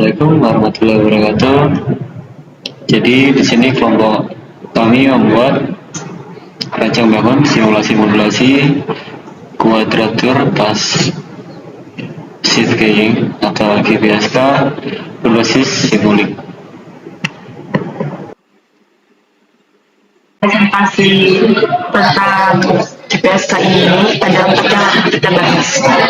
Assalamualaikum warahmatullahi wabarakatuh. Jadi di sini kelompok kami membuat rancang bangun simulasi modulasi kuadratur pas Sheet-Keying atau GPSK berbasis simulik. Presentasi tentang GPSK ini ada 4 yang akan kita bahas.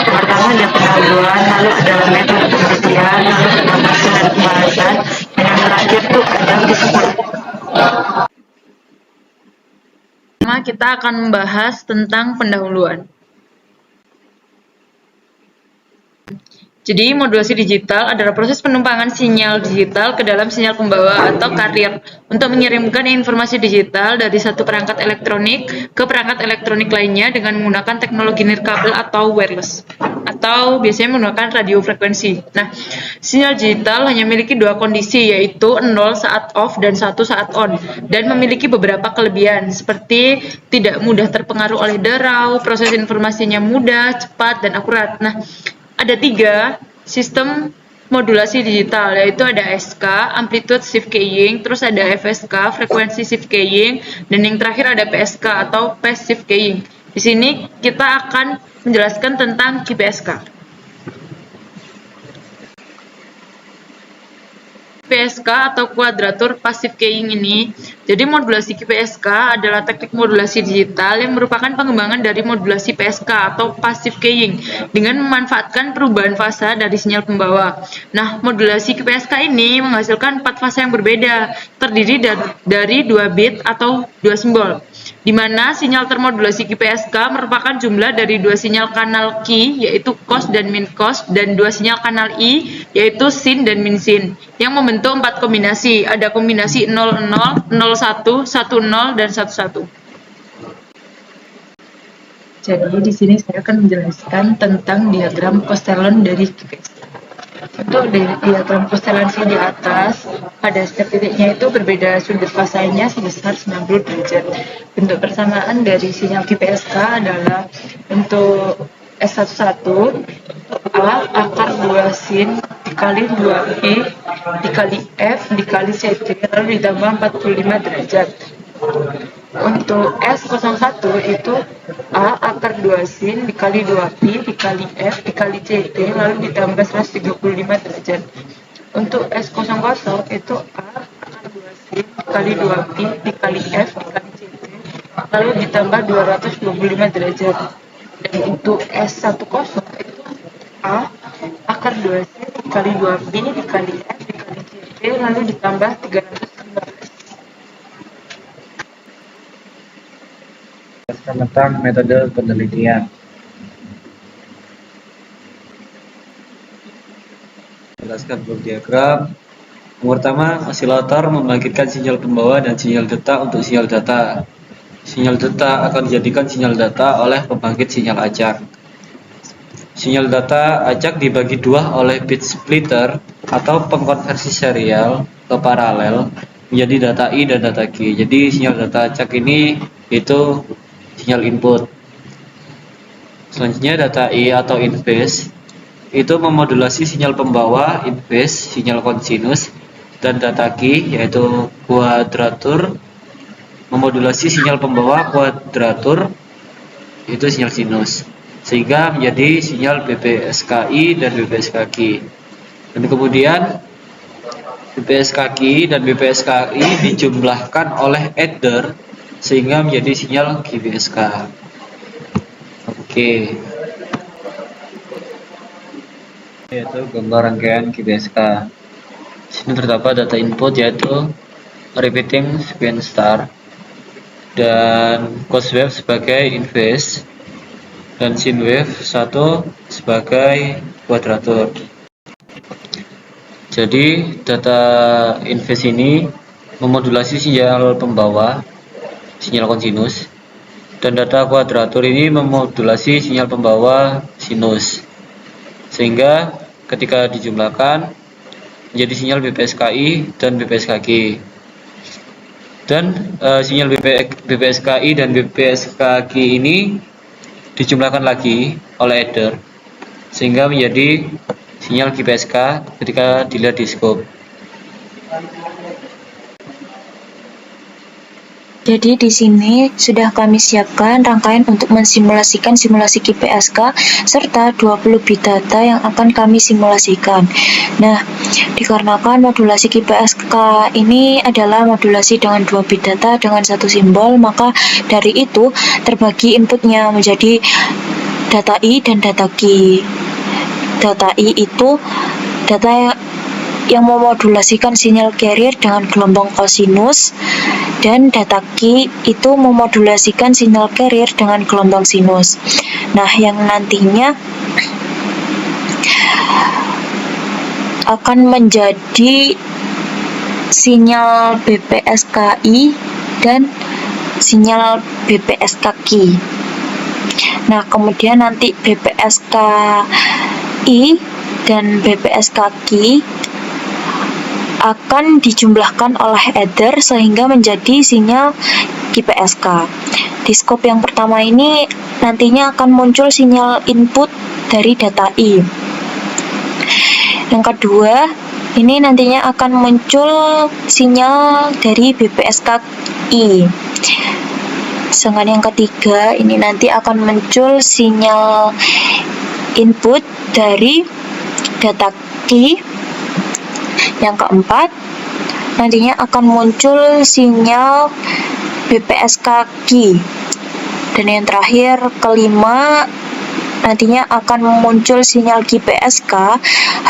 Pertama ada pendahuluan, lalu ada metode penelitian, lalu ada masa dan pembahasan, dan yang terakhir tuh ada kesimpulan. Pertama kita akan membahas tentang pendahuluan. Jadi, modulasi digital adalah proses penumpangan sinyal digital ke dalam sinyal pembawa atau carrier untuk mengirimkan informasi digital dari satu perangkat elektronik ke perangkat elektronik lainnya dengan menggunakan teknologi nirkabel atau wireless, atau biasanya menggunakan radio frekuensi. Nah, sinyal digital hanya memiliki 2 kondisi, yaitu 0 saat off dan 1 saat on, dan memiliki beberapa kelebihan seperti tidak mudah terpengaruh oleh derau, proses informasinya mudah, cepat, dan akurat. Nah, ada 3 sistem modulasi digital, yaitu ada SK, amplitude shift keying, terus ada FSK, frekuensi shift keying, dan yang terakhir ada PSK atau phase shift keying. Di sini kita akan menjelaskan tentang GPSK. GPSK atau kuadratur passive keying ini. Jadi modulasi GPSK adalah teknik modulasi digital yang merupakan pengembangan dari modulasi PSK atau passive keying dengan memanfaatkan perubahan fasa dari sinyal pembawa. Nah, modulasi GPSK ini menghasilkan 4 fasa yang berbeda, terdiri dari 2 bit atau 2 simbol, di mana sinyal termodulasi GPSK merupakan jumlah dari 2 sinyal kanal Q, yaitu cos dan min cos, dan 2 sinyal kanal I, yaitu sin dan min sin, yang membentuk 4 kombinasi. Ada kombinasi 00, 01, 10, dan 11. Jadi di sini saya akan menjelaskan tentang diagram Kostellan dari GPSK. Untuk diagram konstellasi di atas, pada setiap titiknya itu berbeda sudut fasanya sebesar 90 derajat. Bentuk persamaan dari sinyal GPSK adalah untuk S11 A akar 2 sin dikali 2 E dikali F dikali CT lalu ditambah 45 derajat. Untuk S01 itu A akar 2 sin dikali 2 pi dikali F dikali CT lalu ditambah 135 derajat. Untuk S00 itu A akar 2 sin dikali 2 pi dikali F dikali CT lalu ditambah 225 derajat. Dan untuk S10 itu A akar 2 sin dikali 2 pi dikali F dikali CT lalu ditambah 315. Tentang metode penelitian. Jelaskan blok diagram. Yang pertama, osilator membangkitkan sinyal pembawa dan sinyal data untuk sinyal data. Sinyal data akan dijadikan sinyal data oleh pembangkit sinyal acak. Sinyal data acak dibagi 2 oleh bit splitter atau pengkonversi serial ke paralel menjadi data I dan data Q. Jadi sinyal data acak ini itu sinyal input. Selanjutnya data I atau in phase itu memodulasi sinyal pembawa in phase, sinyal kosinus, dan data Q yaitu kuadratur memodulasi sinyal pembawa kuadratur itu sinyal sinus, sehingga menjadi sinyal BPSKI dan BPSKQ. Dan kemudian BPSKQ dan BPSKI dijumlahkan oleh adder sehingga menjadi sinyal GPSK. Oke. Yaitu gambar rangkaian GPSK. Sini terdapat data input yaitu repeating sequence star dan cos wave sebagai in phase dan sin wave 1 sebagai kuadratur. Jadi data in phase ini memodulasi sinyal pembawa sinyal kosinus, dan data kuadratur ini memodulasi sinyal pembawa sinus, sehingga ketika dijumlahkan menjadi sinyal BPSKI dan BPSKQ. Dan sinyal BPSKI dan BPSKQ ini dijumlahkan lagi oleh adder sehingga menjadi sinyal GPSK ketika dilihat di skop. Jadi di sini sudah kami siapkan rangkaian untuk mensimulasikan simulasi GPSK serta 20 bit data yang akan kami simulasikan. Nah, dikarenakan modulasi GPSK ini adalah modulasi dengan 2 bit data dengan 1 simbol, maka dari itu terbagi inputnya menjadi data I dan data Q. Data I itu data yang memodulasikan sinyal carrier dengan gelombang kosinus, dan data Q itu memodulasikan sinyal carrier dengan gelombang sinus. Nah, yang nantinya akan menjadi sinyal BPSKI dan sinyal BPSKQ. Nah, kemudian nanti BPSKI dan BPSKQ akan dijumlahkan oleh adder sehingga menjadi sinyal GPSK. Di skop yang pertama ini nantinya akan muncul sinyal input dari data I. Yang kedua, ini nantinya akan muncul sinyal dari BPSKI. Sedangkan yang ketiga, ini nanti akan muncul sinyal input dari data Q. Yang keempat, nantinya akan muncul sinyal BPSKQ. Dan yang terakhir, kelima, nantinya akan muncul sinyal GPSK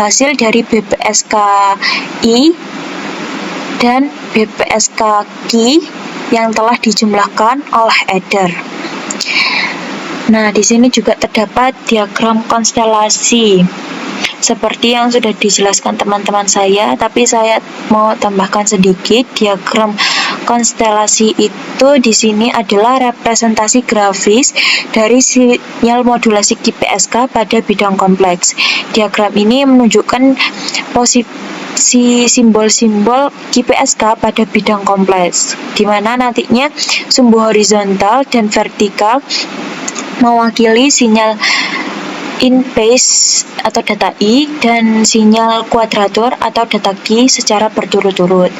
hasil dari BPSKI dan BPSKQ yang telah dijumlahkan oleh adder. Nah, di sini juga terdapat diagram konstelasi seperti yang sudah dijelaskan teman-teman saya, tapi saya mau tambahkan sedikit. Diagram konstelasi itu di sini adalah representasi grafis dari sinyal modulasi GPSK pada bidang kompleks. Diagram ini menunjukkan posisi simbol-simbol GPSK pada bidang kompleks, di mana nantinya sumbu horizontal dan vertikal mewakili sinyal in phase atau data I dan sinyal kuadratur atau data Q secara berturut-turut.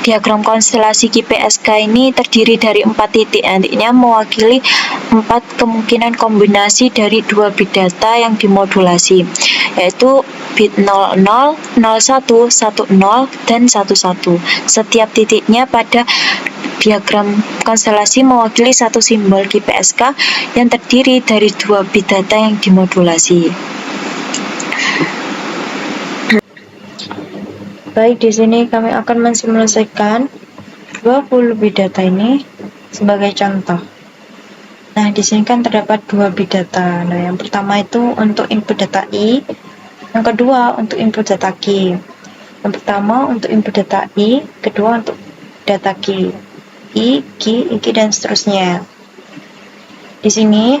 Diagram konstelasi GPSK ini terdiri dari 4 titik, nantinya mewakili 4 kemungkinan kombinasi dari 2 bit data yang dimodulasi, yaitu bit 00, 01, 10, dan 11. Setiap titiknya pada diagram konstelasi mewakili satu simbol GPSK yang terdiri dari 2 bit data yang dimodulasi. Baik, di sini kami akan mensimulasikan 20 bit data ini sebagai contoh. Nah, di sini kan terdapat 2 bit data. Nah, yang pertama itu untuk input data I, yang kedua untuk input data Q. Yang pertama untuk input data I, kedua untuk data Q. I, Q, dan seterusnya. Di sini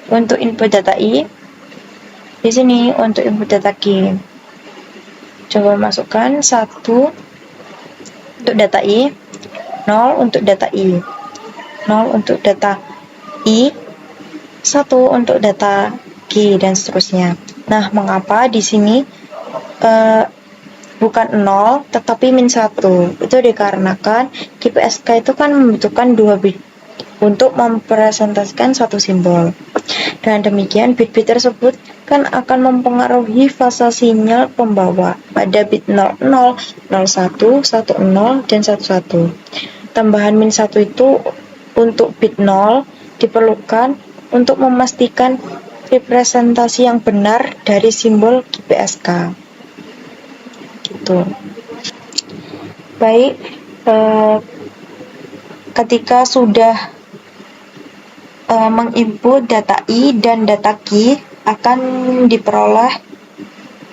untuk input data I, di sini untuk input data Q. Coba masukkan 1 untuk data I, 0 untuk data I, 0 untuk data I, 1 untuk data Q, dan seterusnya. Nah, mengapa di sini bukan 0 tetapi -1? Itu dikarenakan GPSK itu kan membutuhkan 2 bit untuk mempresentasikan satu simbol. Dengan demikian, bit-bit tersebut kan akan mempengaruhi fasa sinyal pembawa pada bit 00, 01, 10, dan 11. Tambahan -1 itu untuk bit 0 diperlukan untuk memastikan representasi yang benar dari simbol GPSK. Gitu. Baik, ketika sudah menginput data I dan data Q, akan diperoleh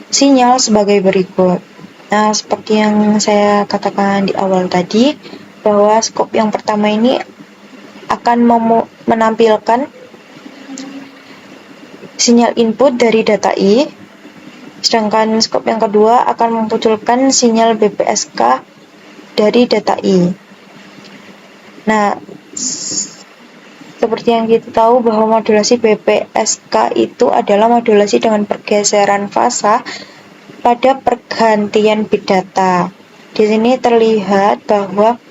sinyal sebagai berikut. Nah, seperti yang saya katakan di awal tadi, bahwa skop yang pertama ini akan menampilkan sinyal input dari data I, sedangkan skop yang kedua akan memunculkan sinyal BPSK dari data I. Nah, Seperti yang kita tahu bahwa modulasi BPSK itu adalah modulasi dengan pergeseran fasa pada pergantian bit data. Di sini terlihat bahwa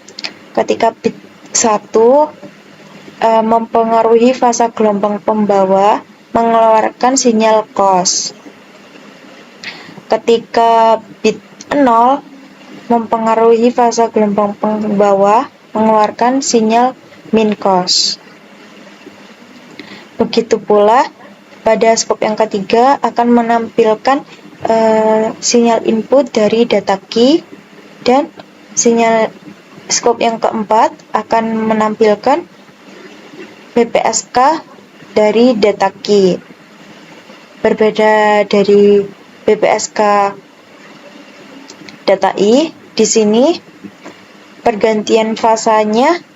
ketika bit 1 mempengaruhi fasa gelombang pembawa mengeluarkan sinyal cos. Ketika bit 0 mempengaruhi fasa gelombang pembawa mengeluarkan sinyal min cos. Begitu pula pada skop yang ketiga akan menampilkan sinyal input dari data key, dan sinyal skop yang keempat akan menampilkan BPSK dari data key. Berbeda dari BPSK data I, di sini pergantian fasanya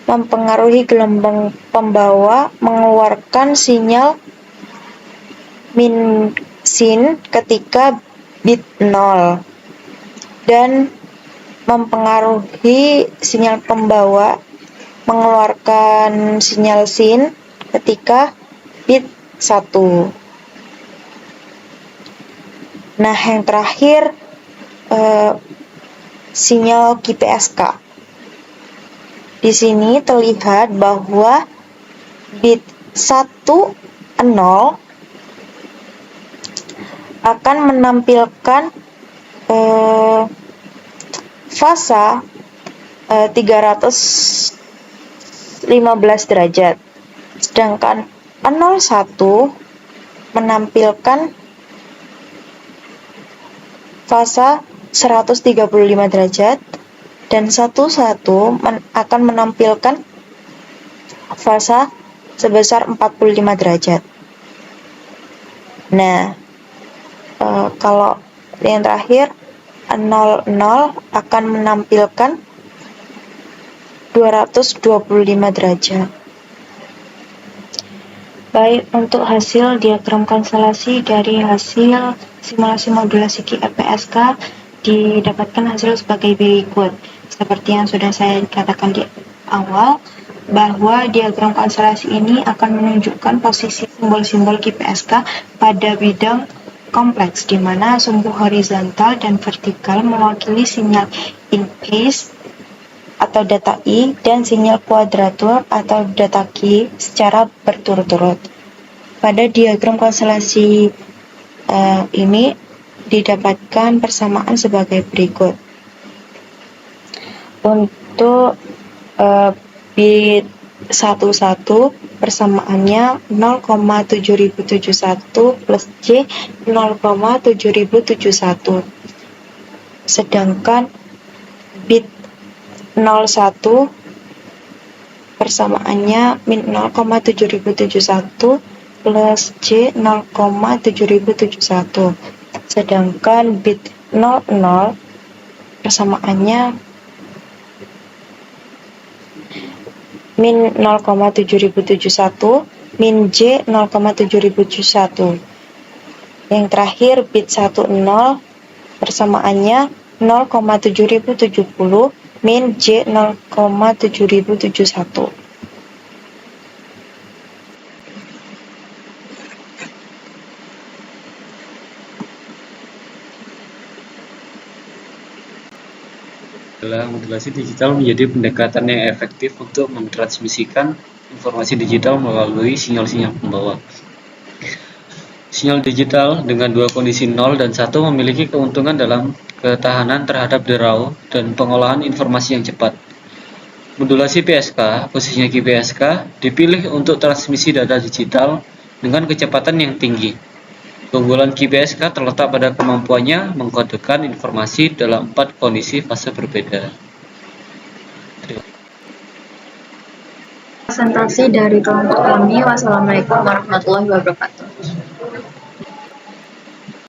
mempengaruhi gelombang pembawa mengeluarkan sinyal min sin ketika bit 0, dan mempengaruhi sinyal pembawa mengeluarkan sinyal sin ketika bit 1. Nah, yang terakhir sinyal QPSK. Di sini terlihat bahwa bit 1 0 akan menampilkan fasa 315 derajat, sedangkan 01 menampilkan fasa 135 derajat, dan 11 akan menampilkan fasa sebesar 45 derajat. Nah, kalau yang terakhir 00 akan menampilkan 225 derajat. Baik, untuk hasil diagram konstelasi dari hasil simulasi modulasi QPSK didapatkan hasil sebagai berikut. Seperti yang sudah saya katakan di awal, bahwa diagram konstelasi ini akan menunjukkan posisi simbol-simbol QPSK pada bidang kompleks, di mana sumbu horizontal dan vertikal mewakili sinyal in phase atau data I, dan sinyal kuadratur atau data Q secara berturut-turut. Pada diagram konstelasi ini didapatkan persamaan sebagai berikut. Untuk bit 11 persamaannya 0,7071 plus J 0,7071. Sedangkan bit 01 persamaannya min 0,7071 plus J 0,7071. Sedangkan bit 00 persamaannya min 0,7071 min J 0,7071. Yang terakhir bit 10 persamaannya 0,7070 min J 0,7071. Modulasi digital menjadi pendekatan yang efektif untuk mentransmisikan informasi digital melalui sinyal-sinyal pembawa. Sinyal digital dengan dua kondisi 0 dan 1 memiliki keuntungan dalam ketahanan terhadap derau dan pengolahan informasi yang cepat. Modulasi PSK, khususnya QPSK, dipilih untuk transmisi data digital dengan kecepatan yang tinggi. Keunggulan QPSK terletak pada kemampuannya mengkodekan informasi dalam 4 kondisi fase berbeda. Presentasi dari kelompok kami. Wassalamualaikum warahmatullahi wabarakatuh.